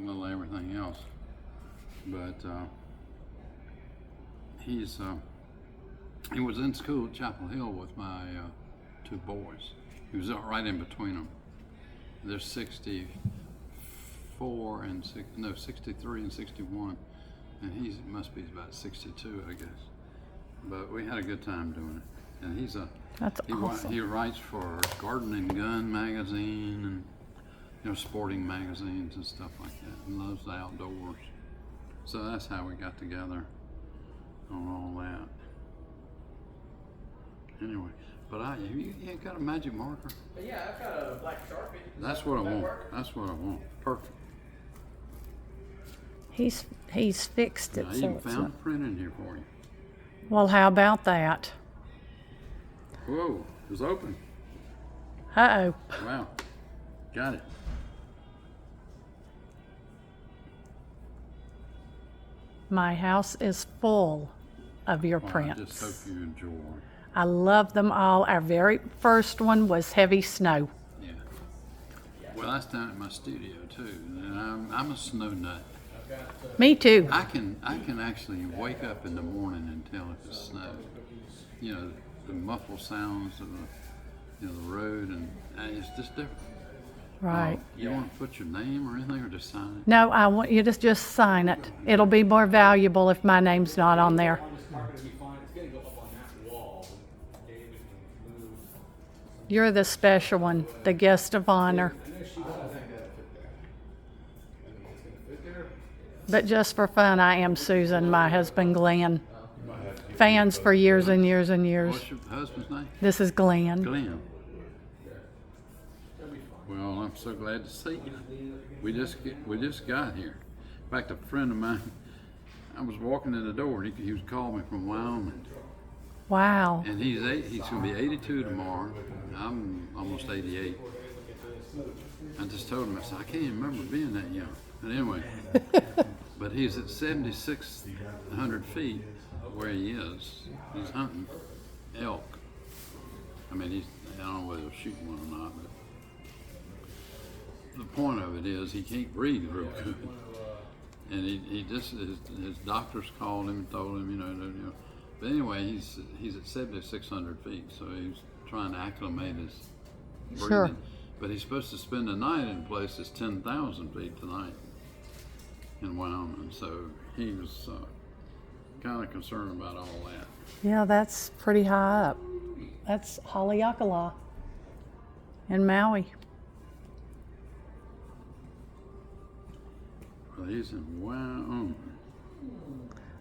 little everything else, but he was in school at Chapel Hill with my two boys. He was right in between them. They're 64 and 63 and 61, and he must be about 62, I guess. But we had a good time doing it, and That's awesome. He writes for Garden and Gun magazine and sporting magazines and stuff like that, and loves the outdoors. So that's how we got together on all that. Anyway, but you ain't got a magic marker? Yeah, I've got a black Sharpie. That's what I want. That's what I want. Perfect. He's fixed it. I even found a print in here for you. Well, how about that? Whoa, it was open. Uh-oh. Wow, got it. My house is full of your prints. I just hope you enjoy. I love them all. Our very first one was Heavy Snow. Yeah. Well, that's down at my studio too, and I'm a snow nut. Me too. I can actually wake up in the morning and tell if it's snow. The muffled sounds of the road, and it's just different. Right. You want to put your name or anything, or just sign it? No, I want you to just sign it. It'll be more valuable if my name's not on there. You're the special one, the guest of honor. But just for fun, I am Susan, my husband Glenn. Fans for years and years and years. What's your husband's name? This is Glenn. Glenn. Well, I'm so glad to see you. We just got here. In fact, a friend of mine, I was walking in the door, and he was calling me from Wyoming. Wow. And he's going to be 82 tomorrow. I'm almost 88. I just told him, I said, I can't even remember being that young. But anyway, but he's at 7,600 feet where he is. He's hunting elk. I mean, I don't know whether he'll shoot one or not, but the point of it is he can't breathe real good. And he just, his doctors called him and told him, But anyway, he's at 7,600 feet, so he's trying to acclimate his breathing. Sure. But he's supposed to spend the night in a place that's 10,000 feet tonight in Wyoming. So he was kind of concerned about all that. Yeah, that's pretty high up. That's Haleakala in Maui. Well, he's in Wyoming.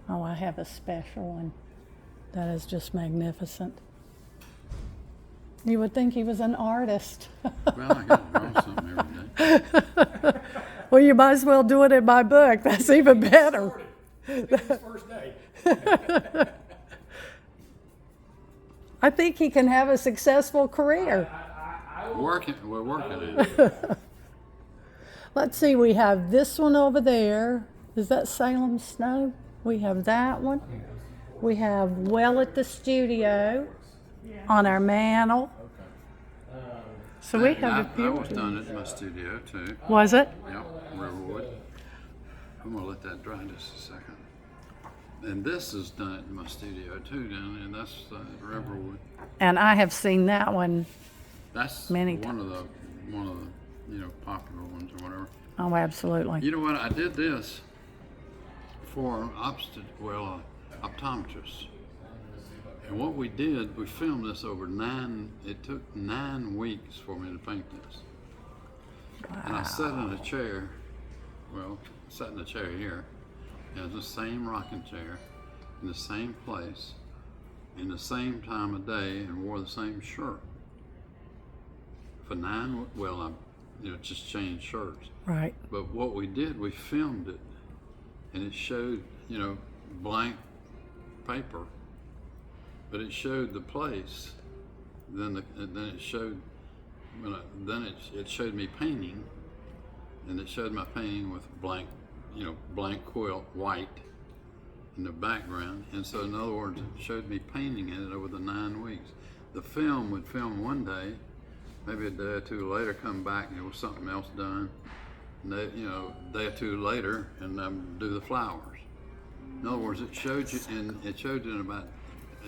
Oh, I have a special one. That is just magnificent. You would think he was an artist. Well, I got to draw something every day. Well, you might as well do it in my book. That's even better. It's his first day. I think he can have a successful career. We're working at it. Let's see, we have this one over there. Is that Salem Snow? We have that one. We have Well at the Studio on our mantle. So we have a I few. was done it in my studio too. Was it? Yep, Riverwood. I'm gonna let that dry just a second. And this is done in my studio too, down there, and that's Riverwood. And I have seen that one. That's Many one of the popular ones or whatever. Oh, absolutely. You know what? I did this for optometrists. And what we did, we filmed this over it took 9 weeks for me to paint this. Wow. And I sat in a chair, sat in a chair here, and it was the same rocking chair, in the same place, in the same time of day, and wore the same shirt. For I just changed shirts. Right. But what we did, we filmed it, and it showed, blank paper, but it showed the place. Then it showed, it showed me painting, and it showed my painting with blank quilt, white, in the background. And so, in other words, it showed me painting in it over the 9 weeks. The film would film one day, maybe a day or two later, come back and there was something else done. And they, you know, a day or two later, and do the flowers. In other words, it showed you, and it showed you in about,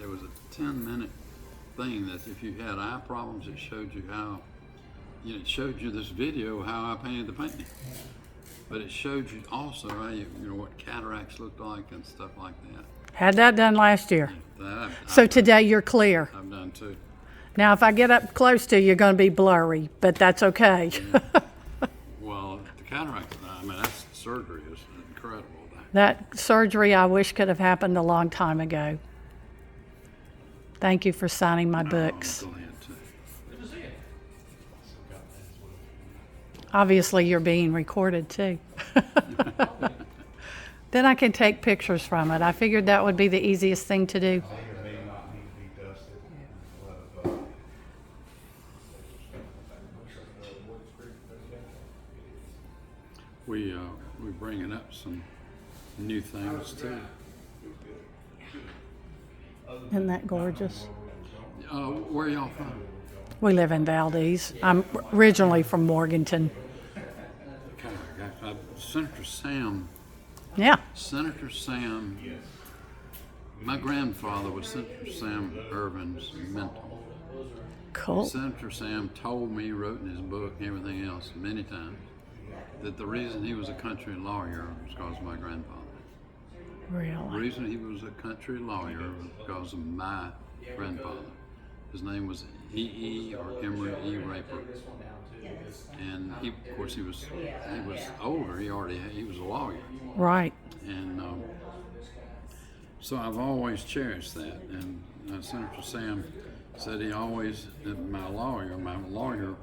it was a 10-minute thing that if you had eye problems, it showed you how, you know, it showed you this video how I painted the painting. But it showed you also how you know what cataracts looked like and stuff like that. Had that done last year. That So today you're clear. I've done too. Now, if I get up close to you, you're going to be blurry, but that's okay. Well, the cataracts, I mean, that's surgery is incredible. That surgery I wish could have happened a long time ago. Thank you for signing my books. Go ahead too. Good to see you. Obviously, you're being recorded too. Then I can take pictures from it. I figured that would be the easiest thing to do. We're bringing up some new things too. Isn't that gorgeous? Where are y'all from? We live in Valdez. I'm originally from Morganton. Senator Sam. Yeah. Senator Sam. My grandfather was Senator Sam Irvin's mentor. Cool. Senator Sam told me, wrote in his book, and everything else, many times, that the reason he was a country lawyer was because of my grandfather. The Really? reason he was a country lawyer was because of my grandfather. His name was E. or Hickory E. Raper. And he, of course, he was older. He was a lawyer. Right. And so I've always cherished that. And Senator Sam said he always, my lawyer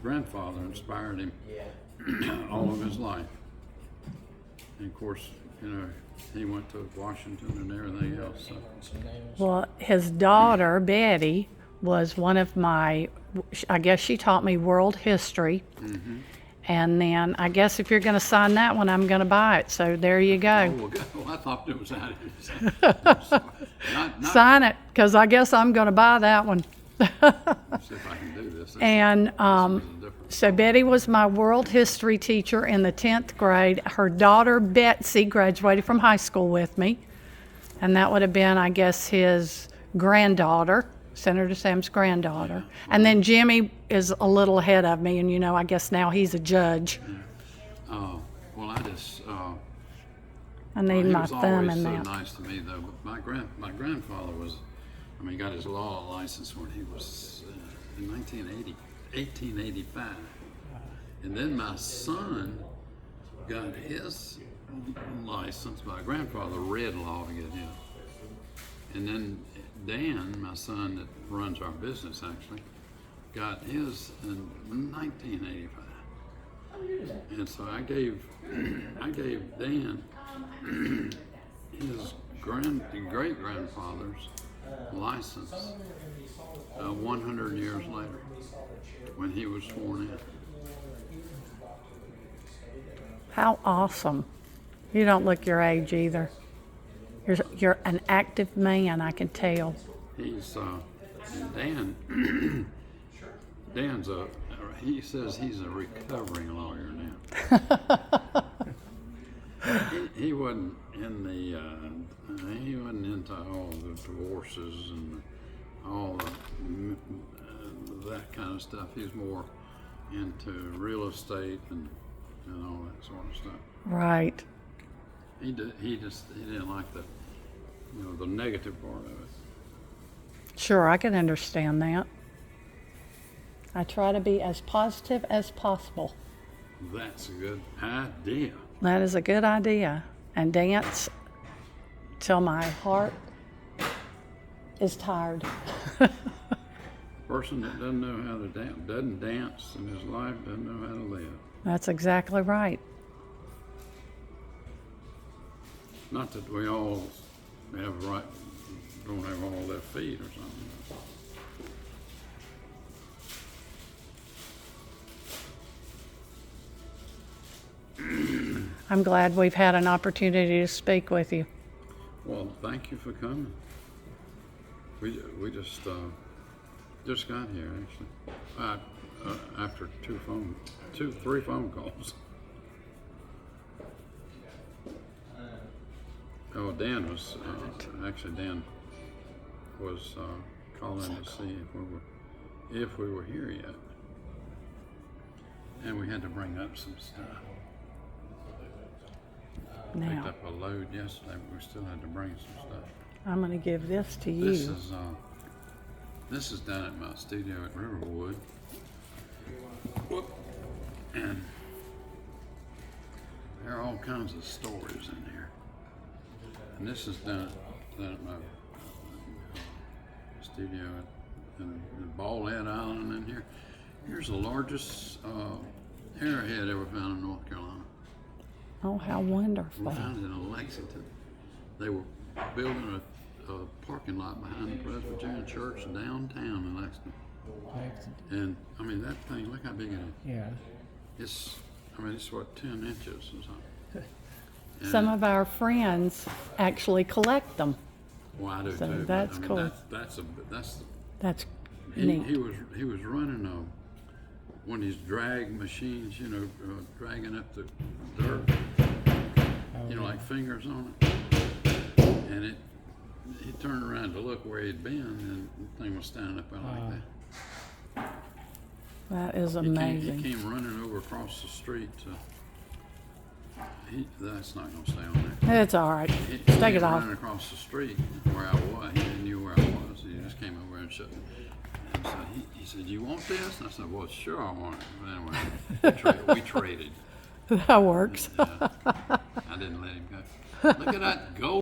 grandfather inspired him all of his life. And of course, you know, he went to Washington and everything else. So. Well, his daughter, Betty, was one of my, I guess she taught me world history. Mm-hmm. And then I guess if you're going to sign that one, I'm going to buy it. So there you go. Oh, well, I thought it was out of not Sign it, because I guess I'm going to buy that one. see if I can do this. And This is a different- so Betty was my world history teacher in the 10th grade. Her daughter, Betsy, graduated from high school with me. And that would have been, I guess, his granddaughter, Senator Sam's granddaughter. And then Jimmy is a little ahead of me, and you know, I guess now he's a judge. Well, I just I need he my was thumb always in so that. nice to me, though. But my grandfather was, I mean, he got his law license when he was in 1885, and then my son got his license. My grandfather read law to get his, and then Dan, my son that runs our business, actually got his in 1985. And so I gave Dan his great grandfather's license 100 years later when he was sworn in. How awesome. You don't look your age either. You're an active man, I can tell. He's Dan. Dan's he says he's a recovering lawyer now. he wasn't in the he wasn't into all the divorces and all that kind of stuff. He's more into real estate and all that sort of stuff. Right. He didn't like the negative part of it. Sure, I can understand that. I try to be as positive as possible. That's a good idea. That is a good idea. And dance till my heart is tired. Person that doesn't know how to dance, doesn't dance in his life, doesn't know how to live. That's exactly right. Not that we all have right, don't have all left feet or something. I'm glad we've had an opportunity to speak with you. Well, thank you for coming. We just got here actually. After three phone calls. Dan was actually Dan was calling to see if we were here yet, and we had to bring up some stuff. Picked Now, up a load yesterday, but we still had to bring some stuff. I'm going to give this to you. This is done at my studio at Riverwood. Whoop. And there are all kinds of stories in here. And this is done at my studio in Bald Head Island in here. Here's the largest arrowhead ever found in North Carolina. Oh, how wonderful. We found it in Lexington. They were building a parking lot behind the Presbyterian Church downtown in Lexington. And I mean, that thing, look how big it is. Yeah. It's what, 10 inches or something. And, Some of our friends actually collect them. well, I do so too. that's but, I cool. mean, that's That's he neat. he was running one of these drag machines, dragging up the dirt, like fingers on it. And he turned around to look where he'd been, and the thing was standing up there like that. That is He amazing. came running over across the street that's not going to stay on there. It's all right. He Take came it off. running across the street where I was. He knew where I was. He just came over and shut me. And so he said, "You want this?" And I said, "Well, sure I want it." But anyway, we traded. That works. I didn't let him go. Look at that gold.